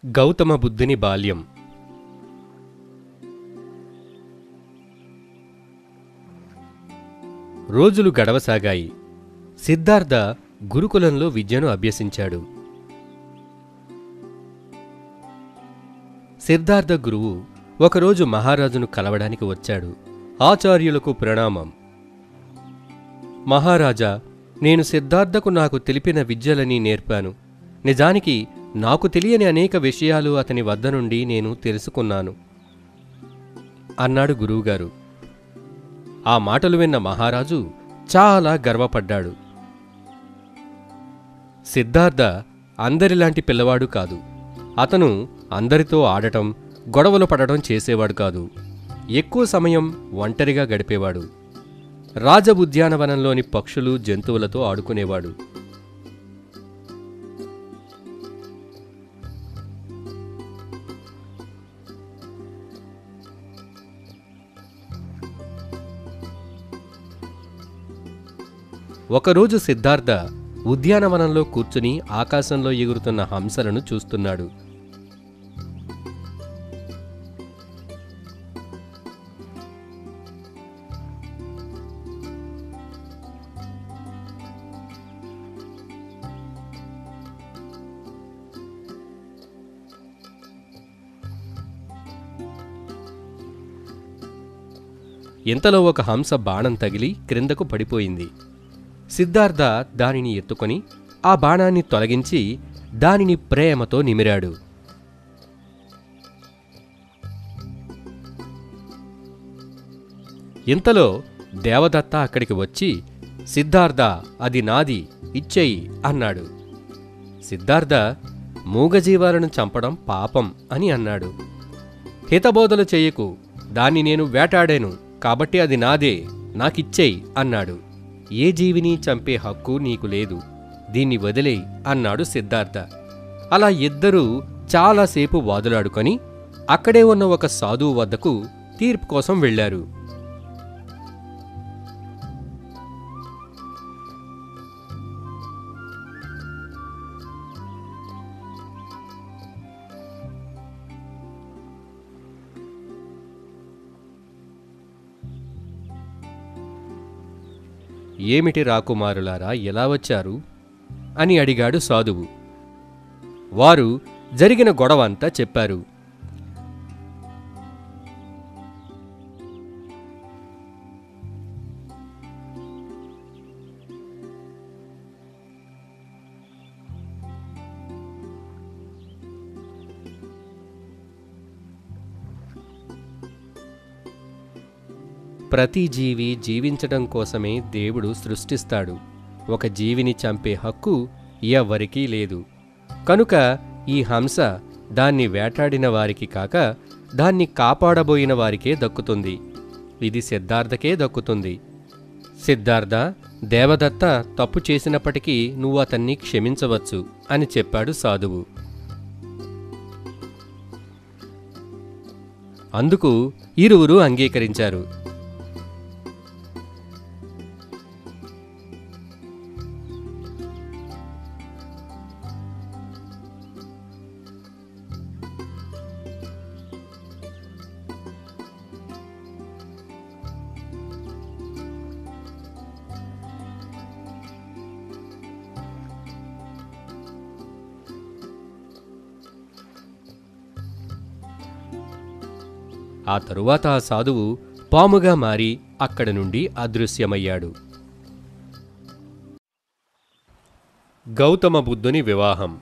గౌతమ బుద్ధుని బాల్యం. రోజులు గడవసాగాయి. సిద్ధార్థ గురుకులంలో విద్యను అభ్యసించాడు. సిద్ధార్థ గురువు ఒకరోజు మహారాజును కలవడానికి వచ్చాడు. ఆచార్యులకు ప్రణామం. మహారాజా, నేను సిద్ధార్థకు నాకు తెలిపిన విద్యలని నేర్పాను. నిజానికి నాకు తెలియని అనేక విషయాలు అతని వద్ద నుండి నేను తెలుసుకున్నాను అన్నాడు గురువుగారు. ఆ మాటలు విన్న మహారాజు చాలా గర్వపడ్డాడు. సిద్ధార్థ అందరిలాంటి పిల్లవాడు కాదు. అతను అందరితో ఆడటం, గొడవలు పడటం చేసేవాడు కాదు. ఎక్కువ సమయం ఒంటరిగా గడిపేవాడు. రాజ ఉద్యానవనంలోని పక్షులు, జంతువులతో ఆడుకునేవాడు. ఒకరోజు సిద్ధార్థ ఉద్యానవనంలో కూర్చుని ఆకాశంలో ఎగురుతున్న హంసలను చూస్తున్నాడు. ఇంతలో ఒక హంస బాణం తగిలి క్రిందకు పడిపోయింది. సిద్ధార్థ దానిని ఎత్తుకొని ఆ బాణాన్ని తొలగించి దానిని ప్రేమతో నిమిరాడు. ఇంతలో దేవదత్త అక్కడికి వచ్చి, సిద్ధార్థ, అది నాది, ఇచ్చేయి అన్నాడు. సిద్ధార్థ మూగజీవాలను చంపడం పాపం అని అన్నాడు. హితబోధలు చెయ్యకు, దాన్ని నేను వేటాడాను కాబట్టి అది నాదే, నాకిచ్చేయి అన్నాడు. ఏ జీవిని చంపే హక్కు నీకు లేదు, దీన్ని వదిలేయి అన్నాడు సిద్ధార్థ. అలా ఇద్దరూ చాలాసేపు వాదులాడుకొని అక్కడే ఉన్న ఒక సాధువు వద్దకు తీర్పు కోసం వెళ్లారు. ఏమిటి రాకుమారులారా, ఎలా వచ్చారు అని అడిగాడు సాధువు. వారు జరిగిన గొడవంతా చెప్పారు. ప్రతి జీవి జీవించడం కోసమే దేవుడు సృష్టిస్తాడు. ఒక జీవిని చంపే హక్కు ఎవ్వరికీ లేదు. కనుక ఈ హంస దాన్ని వేటాడిన వారికి కాక దాన్ని కాపాడబోయిన వారికే దక్కుతుంది. ఇది సిద్ధార్థకే దక్కుతుంది. సిద్ధార్థ, దేవదత్త తప్పు చేసినప్పటికీ నువ్వు అతన్ని క్షమించవచ్చు అని చెప్పాడు సాధువు. అందుకు ఇరువురు అంగీకరించారు. ఆ తరువాత ఆ సాధువు పాముగా మారి అక్కడి నుండి అదృశ్యమయ్యాడు. గౌతమ బుద్ధుని వివాహం.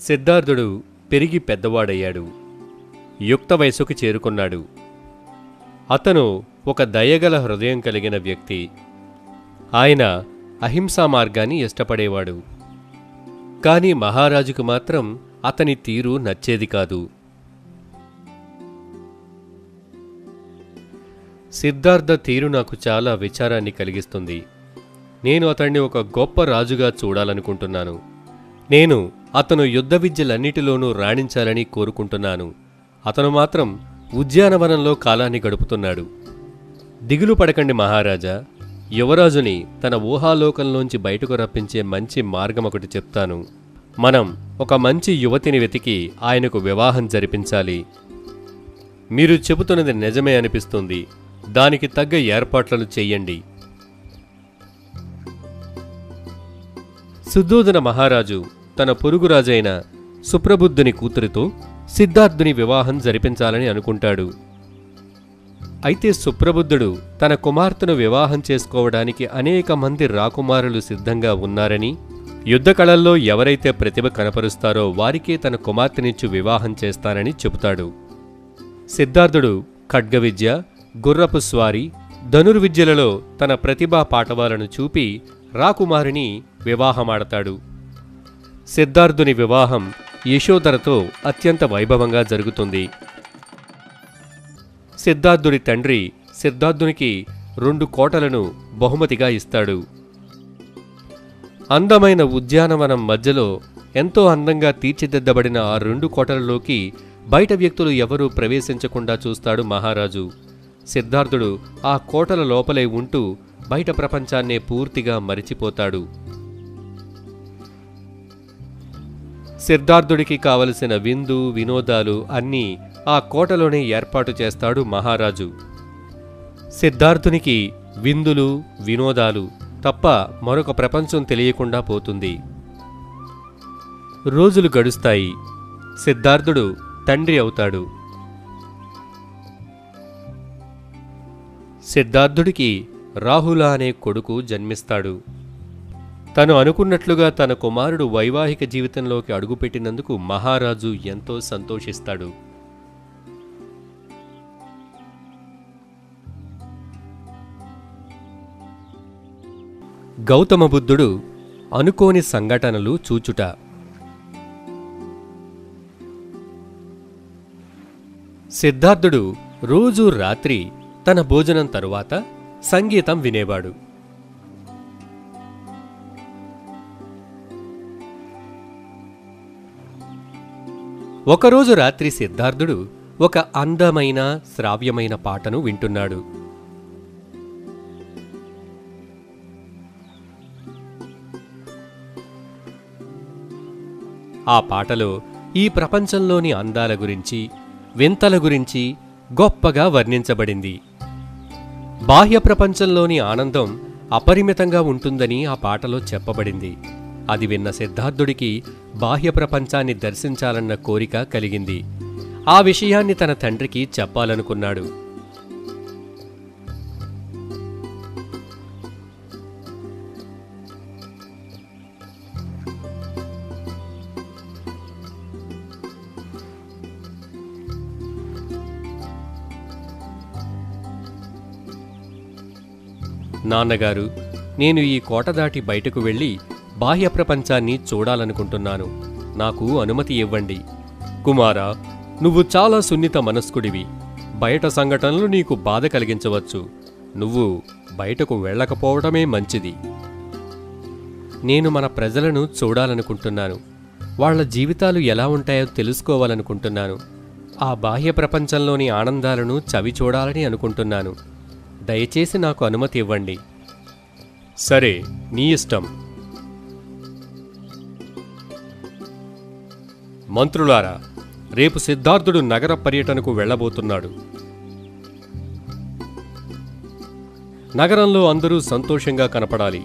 సిద్ధార్థుడు పెరిగి పెద్దవాడయ్యాడు. యుక్త వయసుకు చేరుకున్నాడు. అతను ఒక దయగల హృదయం కలిగిన వ్యక్తి. ఆయన అహింసా మార్గాన్ని ఇష్టపడేవాడు. కాని మహారాజుకు మాత్రం అతని తీరు నచ్చేది కాదు. సిద్ధార్థ తీరు నాకు చాలా విచారాన్ని కలిగిస్తుంది. నేను అతన్ని ఒక గొప్ప రాజుగా చూడాలనుకుంటున్నాను. నేను అతను యుద్ధ విద్యలన్నిటిలోనూ రాణించాలని కోరుకుంటున్నాను. అతను మాత్రం ఉద్యానవనంలో కాలాన్ని గడుపుతున్నాడు. దిగులు పడకండి మహారాజా, యువరాజుని తన ఊహాలోకంలోంచి బయటకు రప్పించే మంచి మార్గం ఒకటి చెప్తాను. మనం ఒక మంచి యువతిని వెతికి ఆయనకు వివాహం జరిపించాలి. మీరు చెబుతున్నది నిజమే అనిపిస్తుంది. దానికి తగ్గ ఏర్పాట్లను చెయ్యండి. శుద్ధోదన మహారాజు తన పొరుగురాజైన సుప్రబుద్ధుని కూతురితో సిద్ధార్థుని వివాహం జరిపించాలని అనుకుంటాడు. అయితే సుప్రబుద్ధుడు తన కుమార్తెను వివాహం చేసుకోవడానికి అనేక మంది రాకుమారులు సిద్ధంగా ఉన్నారని, యుద్ధకళల్లో ఎవరైతే ప్రతిభ కనపరుస్తారో వారికే తన కుమార్తెనిచ్చి వివాహం చేస్తానని చెబుతాడు. సిద్ధార్థుడు ఖడ్గవిద్య, గుర్రపు స్వారీ, ధనుర్విద్యలలో తన ప్రతిభా పాటవాలను చూపి రాకుమారిని వివాహమాడతాడు. సిద్ధార్థుని వివాహం యశోధరతో అత్యంత వైభవంగా జరుగుతుంది. సిద్ధార్థుడి తండ్రి సిద్ధార్థునికి 2 కోటలను బహుమతిగా ఇస్తాడు. అందమైన ఉద్యానవనం మధ్యలో ఎంతో అందంగా తీర్చిదిద్దబడిన ఆ 2 కోటలలోకి బయట వ్యక్తులు ఎవరూ ప్రవేశించకుండా చూస్తాడు మహారాజు. సిద్ధార్థుడు ఆ కోటల లోపలే ఉంటూ బయట ప్రపంచాన్నే పూర్తిగా మరిచిపోతాడు. సిద్ధార్థుడికి కావలసిన విందు వినోదాలు అన్నీ ఆ కోటలోనే ఏర్పాటు చేస్తాడు మహారాజు. సిద్ధార్థునికి విందులు వినోదాలు తప్ప మరొక ప్రపంచం తెలియకుండా పోతుంది. రోజులు గడుస్తాయి. సిద్ధార్థుడు తండ్రి అవుతాడు. సిద్ధార్థుడికి రాహుల అనే కొడుకు జన్మిస్తాడు. తను అనుకున్నట్లుగా తన కుమారుడు వైవాహిక జీవితంలోకి అడుగుపెట్టినందుకు మహారాజు ఎంతో సంతోషిస్తాడు. గౌతమ బుద్ధుడు అనుకోని సంఘటనలు చూచుట. సిద్ధార్థుడు రోజూ రాత్రి తన భోజనం తరువాత సంగీతం వినేవాడు. ఒకరోజు రాత్రి సిద్ధార్థుడు ఒక అందమైన శ్రావ్యమైన పాటను వింటున్నాడు. ఆ పాటలో ఈ ప్రపంచంలోని అందాల గురించి వింతల గురించి గొప్పగా వర్ణించబడింది. బాహ్య ప్రపంచంలోని ఆనందం అపరిమితంగా ఉంటుందని ఆ పాటలో చెప్పబడింది. అది విన్న సిద్ధార్థుడికి బాహ్య ప్రపంచాన్ని దర్శించాలన్న కోరిక కలిగింది. ఆ విషయాన్ని తన తండ్రికి చెప్పాలనుకున్నాడు. నాన్నగారు, నేను ఈ కోట దాటి బయటకు వెళ్ళి బాహ్య ప్రపంచాన్ని చూడాలనుకుంటున్నాను. నాకు అనుమతి ఇవ్వండి. కుమారా, నువ్వు చాలా సున్నిత మనస్కుడివి. బయట సంఘటనలు నీకు బాధ కలిగించవచ్చు. నువ్వు బయటకు వెళ్ళకపోవడమే మంచిది. నేను మన ప్రజలను చూడాలనుకుంటున్నాను. వాళ్ల జీవితాలు ఎలా ఉంటాయో తెలుసుకోవాలనుకుంటున్నాను. ఆ బాహ్య ప్రపంచంలోని ఆనందాలను చవి చూడాలని అనుకుంటున్నాను. దయచేసి నాకు అనుమతి ఇవ్వండి. సరే, నీ ఇష్టం. మంత్రులారా, రేపు సిద్ధార్థుడు నగర పర్యటనకు వెళ్లబోతున్నాడు. నగరంలో అందరూ సంతోషంగా కనపడాలి.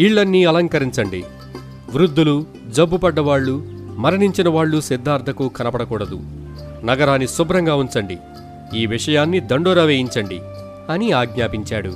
ఇళ్లన్నీ అలంకరించండి. వృద్ధులు, జబ్బుపడ్డవాళ్లు, మరణించిన వాళ్లు సిద్ధార్థకు కనపడకూడదు. నగరాన్ని శుభ్రంగా ఉంచండి. ఈ విషయాన్ని దండోరా వేయించండి అని ఆజ్ఞాపించాడు.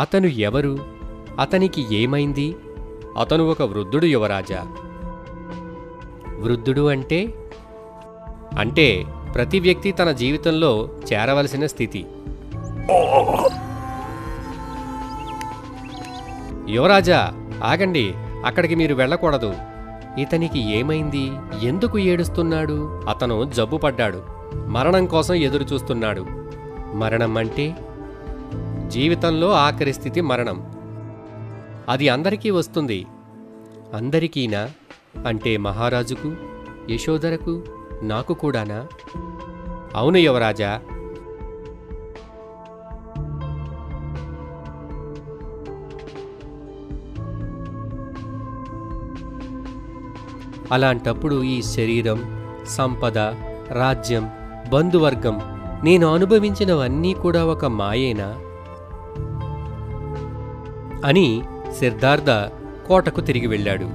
అతను ఎవరు? అతనికి ఏమైంది? అతను ఒక వృద్ధుడు యువరాజా. వృద్ధుడు అంటే? అంటే ప్రతి వ్యక్తి తన జీవితంలో చేరవలసిన స్థితి. యువరాజా, ఆగండి, అక్కడికి మీరు వెళ్ళకూడదు. ఇతనికి ఏమైంది? ఎందుకు ఏడుస్తున్నాడు? అతను జబ్బుపడ్డాడు. మరణం కోసం ఎదురు చూస్తున్నాడు. మరణం అంటే? జీవితంలో ఆఖరి స్థితి మరణం. అది అందరికీ వస్తుంది. అందరికీనా? అంటే మహారాజుకు, యశోధరకు, నాకు కూడానా? అవును యువరాజా. అలాంటప్పుడు ఈ శరీరం, సంపద, రాజ్యం, బంధువర్గం, నేను అనుభవించినవన్నీ కూడా ఒక మాయేనా అని సిద్ధార్థ కోటకు తిరిగి వెళ్ళాడు.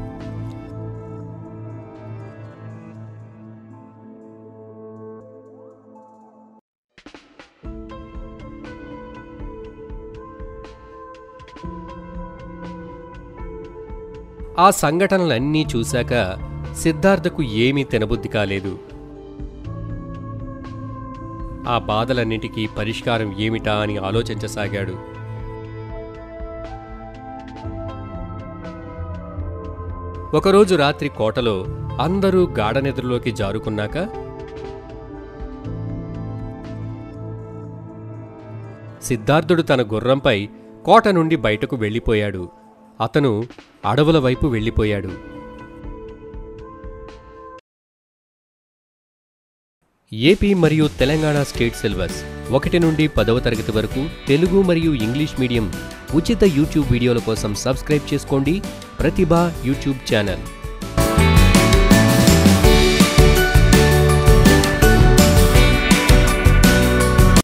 ఆ సంఘటనలన్నీ చూశాక సిద్ధార్థకు ఏమీ తినబుద్ధి కాలేదు. ఆ బాధలన్నిటికీ పరిష్కారం ఏమిటా అని ఆలోచించసాగాడు. ఒకరోజు రాత్రి కోటలో అందరూ గాఢనిద్రలోకి జారుకున్నాక సిద్ధార్థుడు తన గుర్రంపై కోట నుండి బయటకు వెళ్ళిపోయాడు. అతను అడవుల వైపు వెళ్ళిపోయాడు. ఏపీ మరియు తెలంగాణ స్టేట్ సిలబస్ 1 నుండి 10వ తరగతి వరకు తెలుగు మరియు ఇంగ్లీష్ మీడియం ఉచిత యూట్యూబ్ వీడియోల కోసం సబ్స్క్రైబ్ చేసుకోండి ప్రతిభ యూట్యూబ్ ఛానల్.